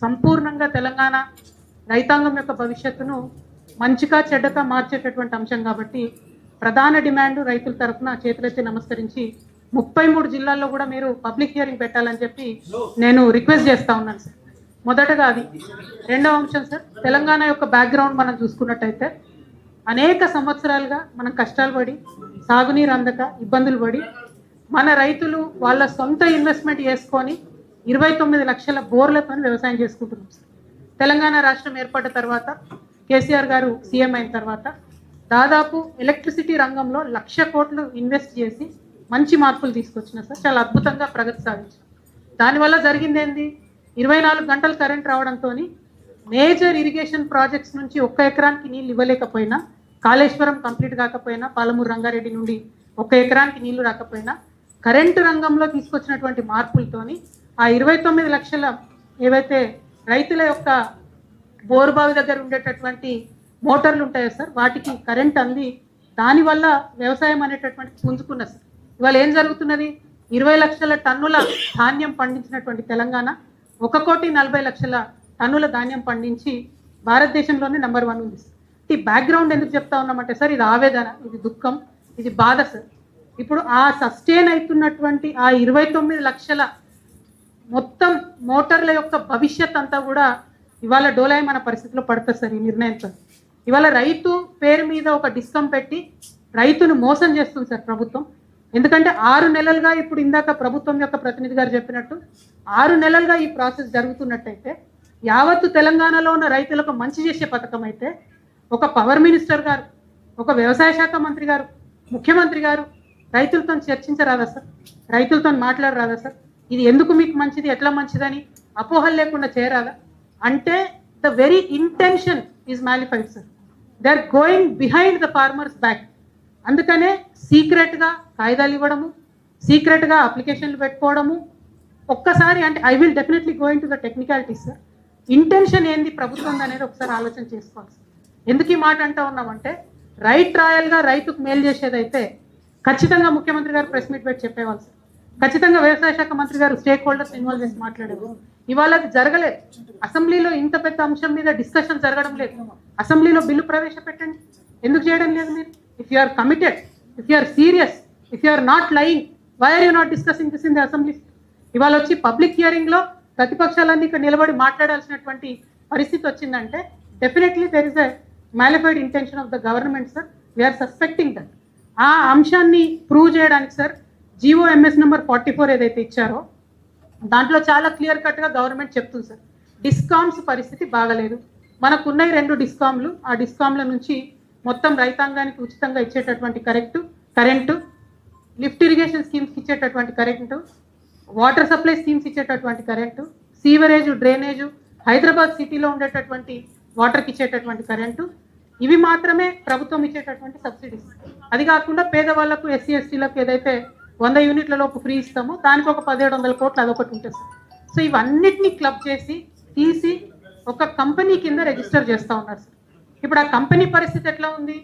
సంపూర్ణంగా తెలంగాణ రైతాంగం యొక్క భవిష్యత్తును మంచిగా చెడ్డగా మార్చేటటువంటి అంశం కాబట్టి ప్రధాన డిమాండ్ రైతుల తరఫున చేతులెత్తి నమస్కరించి 33 జిల్లాల్లో కూడా మీరు పబ్లిక్ హియరింగ్ పెట్టాలని చెప్పి నేను రిక్వెస్ట్ చేస్తా ఉన్నాను సార్. మొదటగా అది. రెండవ అంశం సార్, తెలంగాణ యొక్క బ్యాక్గ్రౌండ్ మనం చూసుకున్నట్టయితే అనేక సంవత్సరాలుగా మనం కష్టాలు పడి సాగునీరు అందక ఇబ్బందులు పడి మన రైతులు వాళ్ళ సొంత ఇన్వెస్ట్మెంట్ చేసుకొని 29 లక్షల బోర్లతో వ్యవసాయం చేసుకుంటున్నాం సార్. తెలంగాణ రాష్ట్రం ఏర్పడ్డ తర్వాత కేసీఆర్ గారు సీఎం అయిన తర్వాత దాదాపు ఎలక్ట్రిసిటీ రంగంలో 1,00,000 కోట్లు ఇన్వెస్ట్ చేసి మంచి మార్పులు తీసుకొచ్చిన సార్. చాలా అద్భుతంగా ప్రగతి సాధించాం. దానివల్ల జరిగింది ఏంది, 24 గంటలు కరెంట్ రావడంతో మేజర్ ఇరిగేషన్ ప్రాజెక్ట్స్ నుంచి 1 ఎకరానికి నీళ్ళు ఇవ్వలేకపోయినా, కాళేశ్వరం కంప్లీట్ కాకపోయినా, పాలమూరు రంగారెడ్డి నుండి 1 ఎకరానికి నీళ్లు రాకపోయినా కరెంటు రంగంలో తీసుకొచ్చినటువంటి మార్పులతోని ఆ 29 లక్షల ఏవైతే రైతుల యొక్క బోరుబావి దగ్గర ఉండేటటువంటి మోటార్లు ఉంటాయో సార్, వాటికి కరెంట్ అంది. దానివల్ల వ్యవసాయం అనేటటువంటి పుంజుకున్న సార్. ఇవాళ ఏం జరుగుతున్నది, 20 లక్షల టన్నుల ధాన్యం పండించినటువంటి తెలంగాణ 1,40,00,000 టన్నుల ధాన్యం పండించి భారతదేశంలోనే నెంబర్ 1 ఉంది సార్. ఈ బ్యాక్గ్రౌండ్ ఎందుకు చెప్తా ఉన్నామంటే సార్, ఇది ఆవేదన, ఇది దుఃఖం, ఇది బాధ సార్. ఇప్పుడు ఆ సస్టైన్ అవుతున్నటువంటి ఆ 29 లక్షల మొత్తం మోటార్ల యొక్క భవిష్యత్ అంతా కూడా ఇవాళ డోలాయమాన పరిస్థితిలో పడుతుంది సార్ ఈ నిర్ణయంతో. ఇవాళ రైతు పేరు మీద ఒక డిస్కం పెట్టి రైతును మోసం చేస్తుంది సార్ ప్రభుత్వం. ఎందుకంటే 6 నెలలుగా, ఇప్పుడు ఇందాక ప్రభుత్వం యొక్క ప్రతినిధి గారు చెప్పినట్టు 6 నెలలుగా ఈ ప్రాసెస్ జరుగుతున్నట్టయితే యావత్తు తెలంగాణలో ఉన్న రైతులకు మంచి చేసే పథకం అయితే ఒక పవర్ మినిస్టర్ గారు, ఒక వ్యవసాయ శాఖ మంత్రి గారు, ముఖ్యమంత్రి గారు రైతులతో చర్చించరాదా సార్, రైతులతో మాట్లాడరాదా సార్, ఇది ఎందుకు మీకు మంచిది, ఎట్లా మంచిదని అపోహలు లేకుండా చేయరాదా? అంటే the very intention is malafide sir. They are going behind the farmers back. అందుకనే సీక్రెట్గా కాయిదాలు ఇవ్వడము, సీక్రెట్గా అప్లికేషన్లు పెట్టుకోవడము. ఒక్కసారి అంటే I will definitely going to the technicalities sir. Intention ఏంది ప్రభుత్వం అనేది ఒకసారి ఆలోచన చేసుకోవాలి సార్. ఎందుకు ఈ మాట అంటూ ఉన్నామంటే, రైట్ రాయల్గా రైతుకు మేలు చేసేదైతే ఖచ్చితంగా ముఖ్యమంత్రి గారు ప్రెస్ మీట్ పెట్టి చెప్పేవాళ్ళు సార్. ఖచ్చితంగా వ్యవసాయ శాఖ మంత్రి గారు స్టేక్ హోల్డర్స్ ఇన్వాల్వ్ చేసి మాట్లాడారు. ఇవాళ అది జరగలేదు. అసెంబ్లీలో ఇంత పెద్ద అంశం మీద డిస్కషన్ జరగడం లేదు. అసెంబ్లీలో బిల్లు ప్రవేశపెట్టండి. ఎందుకు చేయడం లేదు మీరు? If you are committed, if you are serious, if you are not lying, why are you not discussing this in the assembly? ఇవాళ వచ్చి పబ్లిక్ హియరింగ్లో ప్రతిపక్షాలన్నీ ఇక్కడ నిలబడి మాట్లాడాల్సినటువంటి పరిస్థితి వచ్చిందంటే definitely there is a malafide intention of the government sir. We are suspecting that. ఆ అంశాన్ని prove చేయడానికి సార్ GOMS నెంబర్ 44 ఏదైతే ఇచ్చారో దాంట్లో చాలా క్లియర్ కట్గా గవర్నమెంట్ చెప్తుంది సార్, డిస్కామ్స్ పరిస్థితి బాగలేదు. మనకున్న 2 డిస్కామ్లు, ఆ డిస్కామ్ల నుంచి మొత్తం రైతాంగానికి ఉచితంగా ఇచ్చేటటువంటి కరెంటు, లిఫ్ట్ ఇరిగేషన్ స్కీమ్స్కి ఇచ్చేటటువంటి కరెంటు, వాటర్ సప్లై స్కీమ్స్ ఇచ్చేటటువంటి కరెంటు, సీవరేజ్, డ్రైనేజు, హైదరాబాద్ సిటీలో ఉండేటటువంటి వాటర్కి ఇచ్చేటటువంటి కరెంటు, ఇవి మాత్రమే ప్రభుత్వం ఇచ్చేటటువంటి సబ్సిడీస్. అది కాకుండా పేదవాళ్లకు, SC STలకు ఏదైతే 100 యూనిట్ల లోపు ఫ్రీ ఇస్తామో దానికి ఒక 1,700 కోట్లు అదొకటి ఉంటుంది సార్. సో ఇవన్నిటినీ క్లబ్ చేసి తీసి ఒక కంపెనీ కింద రిజిస్టర్ చేస్తూ ఉన్నారు సార్. ఇప్పుడు ఆ కంపెనీ పరిస్థితి ఎట్లా ఉంది,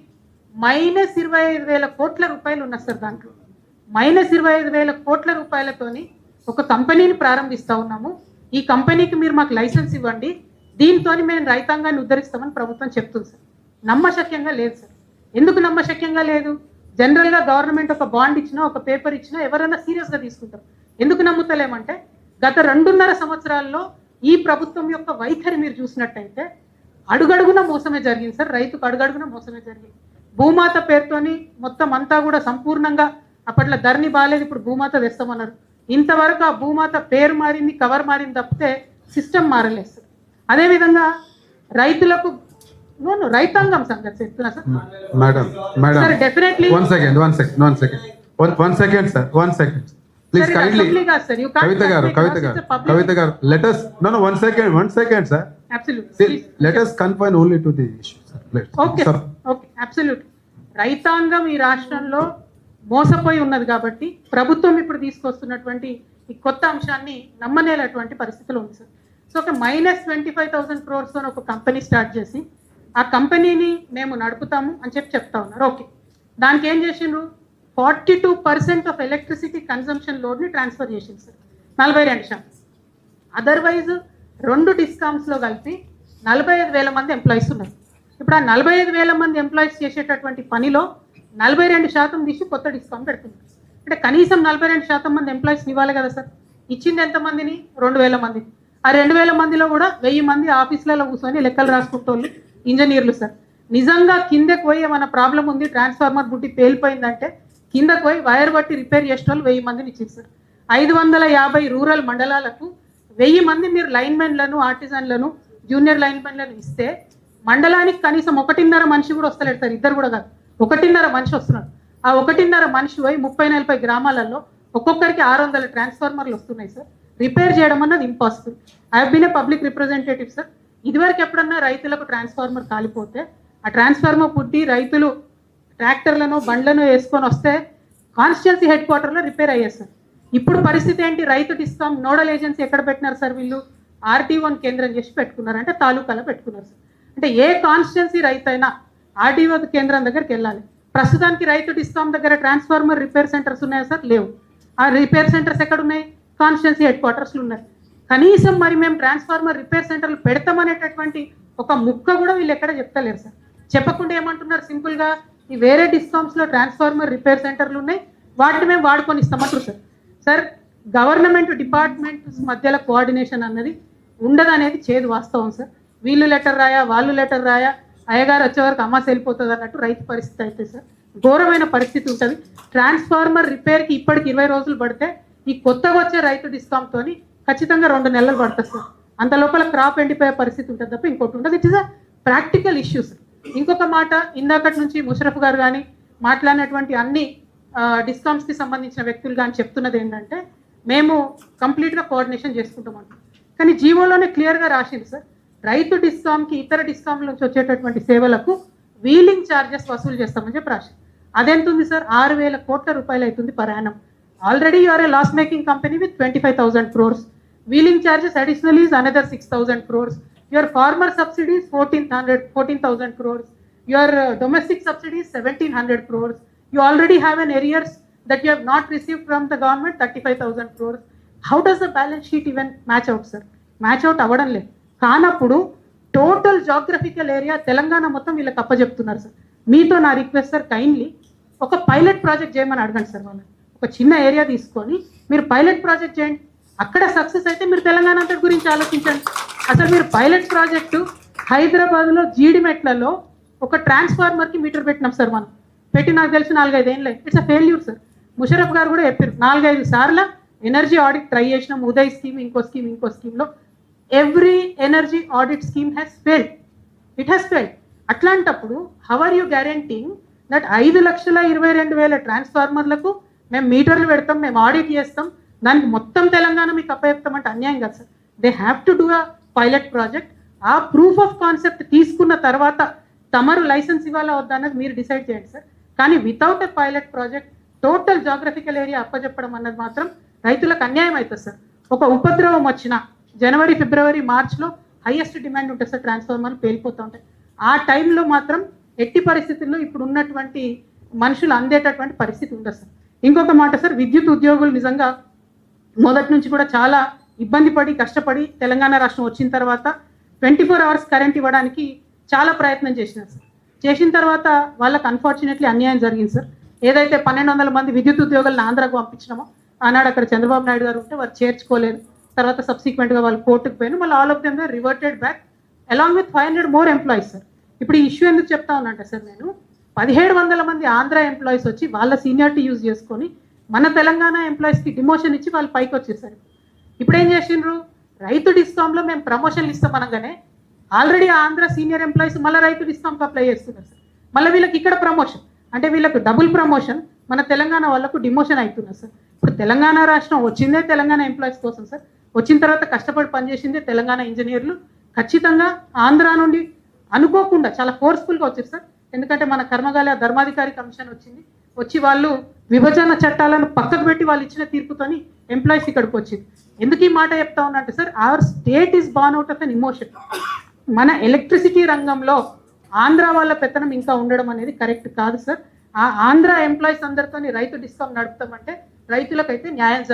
-25,000 కోట్ల రూపాయలు ఉన్నారు సార్. దాంట్లో -25,000 కోట్ల రూపాయలతోని ఒక కంపెనీని ప్రారంభిస్తూ ఉన్నాము. ఈ కంపెనీకి మీరు మాకు లైసెన్స్ ఇవ్వండి, దీంతో మేము రైతాంగాన్ని ఉద్ధరిస్తామని ప్రభుత్వం చెప్తుంది సార్. నమ్మశక్యంగా లేదు సార్. ఎందుకు నమ్మశక్యంగా లేదు? జనరల్గా గవర్నమెంట్ ఒక బాండ్ ఇచ్చినా, ఒక పేపర్ ఇచ్చినా ఎవరైనా సీరియస్గా తీసుకుంటారు. ఎందుకు నమ్ముతలేమంటే గత 2.5 సంవత్సరాల్లో ఈ ప్రభుత్వం యొక్క వైఖరి మీరు చూసినట్టయితే అడుగడుగున మోసమే జరిగింది సార్. రైతుకు అడుగడుగున మోసమే జరిగింది. భూమాత పేరుతోని మొత్తం అంతా కూడా సంపూర్ణంగా, అప్పట్లో ధరణి బాగాలేదు, ఇప్పుడు భూమాత తెస్తామన్నారు. ఇంతవరకు ఆ భూమాత పేరు మారింది, కవర్ మారింది తప్పితే సిస్టమ్ మారలేదు సార్. అదేవిధంగా రైతులకు రైతాంగం సంగతి చెప్తున్నా sir. Madam sir definitely one second sir, one second please kindly Kavita garu let us no one second sir, absolutely let us confine only to the issue sir. Okay absolutely. రైతాంగం ఈ రాష్ట్రంలో మోసపోయి ఉన్నది కాబట్టి ప్రభుత్వం ఇప్పుడు తీసుకొస్తున్నటువంటి ఈ కొత్త అంశాన్ని నమ్మనేలటువంటి పరిస్థితిలో ఉంది సార్. సో ఒక -25,000 crores తో ఒక కంపెనీ స్టార్ట్ చేసి ఆ కంపెనీని మేము నడుపుతాము అని చెప్తా ఉన్నారు. ఓకే, దానికి ఏం చేసిండ్రు, 42% ఆఫ్ ఎలక్ట్రిసిటీ కన్సంప్షన్ లోడ్ని ట్రాన్స్ఫర్ చేసింది సార్, 42%. అదర్వైజ్ 2 డిస్కామ్స్లో కలిపి 45,000 మంది ఎంప్లాయీస్ ఉన్నారు. ఇప్పుడు ఆ 45,000 మంది ఎంప్లాయీస్ చేసేటటువంటి పనిలో 42% తీసి కొత్త డిస్కామ్ పెడుతున్నారు. అంటే కనీసం 42% మంది ఎంప్లాయీస్ని ఇవ్వాలి కదా సార్. ఇచ్చింది ఎంతమందిని? 2,000 మందిని. ఆ 2,000 మందిలో కూడా 1,000 మంది ఆఫీసులలో కూర్చొని లెక్కలు రాసుకుంటోళ్ళు ఇంజనీర్లు సార్. నిజంగా కిందకు పోయి ఏమైనా ప్రాబ్లం ఉంది, ట్రాన్స్ఫార్మర్ బుట్టి పేలిపోయిందంటే కిందకు పోయి వైర్ బట్టి రిపేర్ చేసేటోళ్ళు 1000 మందిని ఇచ్చింది సార్. 550 రూరల్ మండలాలకు 1000 మంది మీరు లైన్మెన్లను, ఆర్టిజన్లను, జూనియర్ లైన్మెన్లను ఇస్తే మండలానికి కనీసం 1.5 మనిషి కూడా వస్తలేడు సార్. ఇద్దరు కూడా కాదు, 1.5 మనిషి వస్తున్నాడు. ఆ 1.5 మనిషి పోయి 30-40 గ్రామాలలో ఒక్కొక్కరికి 600 ట్రాన్స్ఫార్మర్లు వస్తున్నాయి సార్. రిపేర్ చేయడం అన్నది impossible. I have been a public representative sir. ఇదివరకు ఎప్పుడన్నా రైతులకు ట్రాన్స్ఫార్మర్ కాలిపోతే ఆ ట్రాన్స్ఫార్మర్ పుట్టి రైతులు ట్రాక్టర్లను, బండ్లను వేసుకొని వస్తే కాన్స్టిట్యున్సీ హెడ్ క్వార్టర్లో రిపేర్ అయ్యారు సార్. ఇప్పుడు పరిస్థితి ఏంటి? రైతు డిస్కామ్ నోడల్ ఏజెన్సీ ఎక్కడ పెట్టినారు సార్? వీళ్ళు ఆర్టీఓని కేంద్రం చేసి పెట్టుకున్నారు, అంటే తాలూకాలో పెట్టుకున్నారు సార్. అంటే ఏ కాన్స్టిట్యున్సీ రైతు అయినా ఆర్టీఓ కేంద్రం దగ్గరికి వెళ్ళాలి. ప్రస్తుతానికి రైతు డిస్కామ్ దగ్గర ట్రాన్స్ఫార్మర్ రిపేర్ సెంటర్స్ ఉన్నాయా సార్? లేవు. ఆ రిపేర్ సెంటర్స్ ఎక్కడ ఉన్నాయి? కాన్స్టిట్యున్సీ హెడ్ క్వార్టర్స్లో ఉన్నాయి. కనీసం మరి మేము ట్రాన్స్ఫార్మర్ రిపేర్ సెంటర్లు పెడతామనేటటువంటి ఒక ముక్క కూడా వీళ్ళు ఎక్కడ చెప్తలేరు సార్. చెప్పకుండా ఏమంటున్నారు? సింపుల్గా ఈ వేరే డిస్కామ్స్లో ట్రాన్స్ఫార్మర్ రిపేర్ సెంటర్లు ఉన్నాయి, వాటిని మేము వాడుకొని ఇస్తామంటారు సార్. సార్, గవర్నమెంట్ డిపార్ట్మెంట్స్ మధ్యలో కోఆర్డినేషన్ అన్నది ఉండదనేది చేదు వాస్తవం సార్. వీళ్ళు లెటర్ రాయా, వాళ్ళు లెటర్ రాయా, అయ్యగారు వచ్చే వరకు అమ్మాసి వెళ్ళిపోతుంది అన్నట్టు రైతు పరిస్థితి అయితే సార్ ఘోరమైన పరిస్థితి ఉంటుంది. ట్రాన్స్ఫార్మర్ రిపేర్కి ఇప్పటికి 20 రోజులు పడితే ఈ కొత్తగా వచ్చే రైతు డిస్కామ్తో ఖచ్చితంగా 2 నెలలు పడుతుంది సార్. అంత లోపల క్రాప్ ఎండిపోయే పరిస్థితి ఉంటుంది తప్ప ఇంకోటి ఉండదు. It is a practical issues. ఇంకొక మాట, ఇందాకటి నుంచి ముషరఫ్ గారు కానీ మాట్లాడినటువంటి అన్ని డిస్కామ్స్కి సంబంధించిన వ్యక్తులు కానీ చెప్తున్నది ఏంటంటే మేము కంప్లీట్గా కోఆర్డినేషన్ చేసుకుంటామంట. కానీ జీవోలోనే క్లియర్గా రాసింది సార్, రైతు డిస్కామ్కి ఇతర డిస్కామ్ల నుంచి వచ్చేటటువంటి సేవలకు వీలింగ్ ఛార్జెస్ వసూలు చేస్తామని చెప్పి రాసింది. అదెంత ఉంది సార్? 6,000 కోట్ల రూపాయలు అవుతుంది per annum. Already you are a loss making company with 25,000 crores. Wheeling charges additional is another 6,000 crores. Your farmer subsidy is 14,000 crores. Your domestic subsidy is 1,700 crores. You already have an arrears that you have not received from the government, 35,000 crores. How does the balance sheet even match out, sir? Match out అవ్వడం లేదు. కానప్పుడు total geographical area Telangana మొత్తం వీళ్ళకి అప్పచెప్తున్నారు sir. మీతో నా request sir, kindly ఒక pilot project చేయమని అడగండి సార్. వాళ్ళని ఒక చిన్న ఏరియా తీసుకొని మీరు పైలట్ ప్రాజెక్ట్ చేయండి. అక్కడ సక్సెస్ అయితే మీరు తెలంగాణ అంతటి గురించి ఆలోచించండి. అసలు మీరు పైలట్ ప్రాజెక్టు హైదరాబాద్లో జీడిమెట్లలో ఒక ట్రాన్స్ఫార్మర్కి మీటర్ పెట్టినాం సార్. మనం పెట్టి నాకు తెలిసి 4-5 ఏళ్ళే. It's a failure sir. Musharraf గారు కూడా చెప్పారు 4-5 సార్లు ఎనర్జీ ఆడిట్ ట్రై చేసినాం. ఉదయ్ స్కీమ్, ఇంకో స్కీమ్లో every energy audit scheme has failed. It has failed. అట్లాంటప్పుడు how are you guaranteeing that 5,22,000 ట్రాన్స్ఫార్మర్లకు మేము మీటర్లు పెడతాం, మేము ఆడిట్ చేస్తాం, దానికి మొత్తం తెలంగాణ మీకు అప్పచెప్తామంటే అన్యాయం కదా sir. They have to do a pilot project. ఆ ప్రూఫ్ ఆఫ్ కాన్సెప్ట్ తీసుకున్న తర్వాత తమరు లైసెన్స్ ఇవ్వాలా వద్దా అన్నది మీరు డిసైడ్ చేయండి సార్. కానీ without a pilot project total geographical area అప్పచెప్పడం అన్నది మాత్రం రైతులకు అన్యాయం అవుతుంది సార్. ఒక ఉపద్రవం వచ్చిన జనవరి, ఫిబ్రవరి, మార్చ్లో హైయెస్ట్ డిమాండ్ ఉంటుంది సార్. ట్రాన్స్ఫార్మర్లు పేలిపోతూ ఉంటాయి. ఆ టైంలో మాత్రం ఎట్టి పరిస్థితుల్లో ఇప్పుడు ఉన్నటువంటి మనుషులు అందేటటువంటి పరిస్థితి ఉండదు సార్. ఇంకొక మాట సార్, విద్యుత్ ఉద్యోగులు నిజంగా మొదటి నుంచి కూడా చాలా ఇబ్బంది పడి కష్టపడి తెలంగాణ రాష్ట్రం వచ్చిన తర్వాత 24 hours కరెంట్ ఇవ్వడానికి చాలా ప్రయత్నం చేసినారు సార్. చేసిన తర్వాత వాళ్ళకి అన్ఫార్చునేట్లీ అన్యాయం జరిగింది సార్. ఏదైతే 1,200 మంది విద్యుత్ ఉద్యోగులను ఆంధ్రాకు పంపించినామో ఆనాడు అక్కడ చంద్రబాబు నాయుడు గారు ఉంటే వారు చేర్చుకోలేదు. తర్వాత సబ్సిక్వెంట్గా వాళ్ళు కోర్టుకు పోయిన మళ్ళీ all of them they reverted back along with 500 more employees sir. ఇప్పుడు ఈ ఇష్యూ ఎందుకు చెప్తా ఉన్నంటే సార్, నేను 1,700 మంది ఆంధ్ర ఎంప్లాయీస్ వచ్చి వాళ్ళ సీనియారిటీ యూజ్ చేసుకొని మన తెలంగాణ ఎంప్లాయీస్కి డిమోషన్ ఇచ్చి వాళ్ళు పైకి వచ్చేసారు. ఇప్పుడు ఏం చేసిండ్రు? రైతు డిస్కామ్లో మేము ప్రమోషన్లు ఇస్తాం అనగానే ఆల్రెడీ ఆంధ్ర సీనియర్ ఎంప్లాయీస్ మళ్ళీ రైతు డిస్కామ్కి అప్లై చేస్తున్నారు సార్. మళ్ళీ వీళ్ళకి ఇక్కడ ప్రమోషన్, అంటే వీళ్ళకు డబుల్ ప్రమోషన్, మన తెలంగాణ వాళ్ళకు డిమోషన్ అవుతున్నారు సార్. ఇప్పుడు తెలంగాణ రాష్ట్రం వచ్చిందే తెలంగాణ ఎంప్లాయీస్ కోసం సార్. వచ్చిన తర్వాత కష్టపడి పనిచేసిందే తెలంగాణ ఇంజనీర్లు. ఖచ్చితంగా ఆంధ్ర నుండి అనుకోకుండా చాలా ఫోర్స్ఫుల్గా వచ్చారు సార్. ఎందుకంటే మన కర్మగాలి ధర్మాధికారి కమిషన్ వచ్చింది, వచ్చి వాళ్ళు విభజన చట్టాలను పక్కకు పెట్టి వాళ్ళు ఇచ్చిన తీర్పుతోని ఎంప్లాయీస్ ఇక్కడికి వచ్చింది. ఎందుకు ఈ మాట చెప్తా ఉన్నట్టు sir, our state is born out of N emotion. మన ఎలక్ట్రిసిటీ రంగంలో ఆంధ్ర వాళ్ళ పెత్తనం ఇంకా ఉండడం అనేది కరెక్ట్ కాదు సార్. ఆ ఆంధ్ర ఎంప్లాయీస్ అందరితో రైతు డిస్కామ్ నడుపుతామంటే రైతులకైతే న్యాయం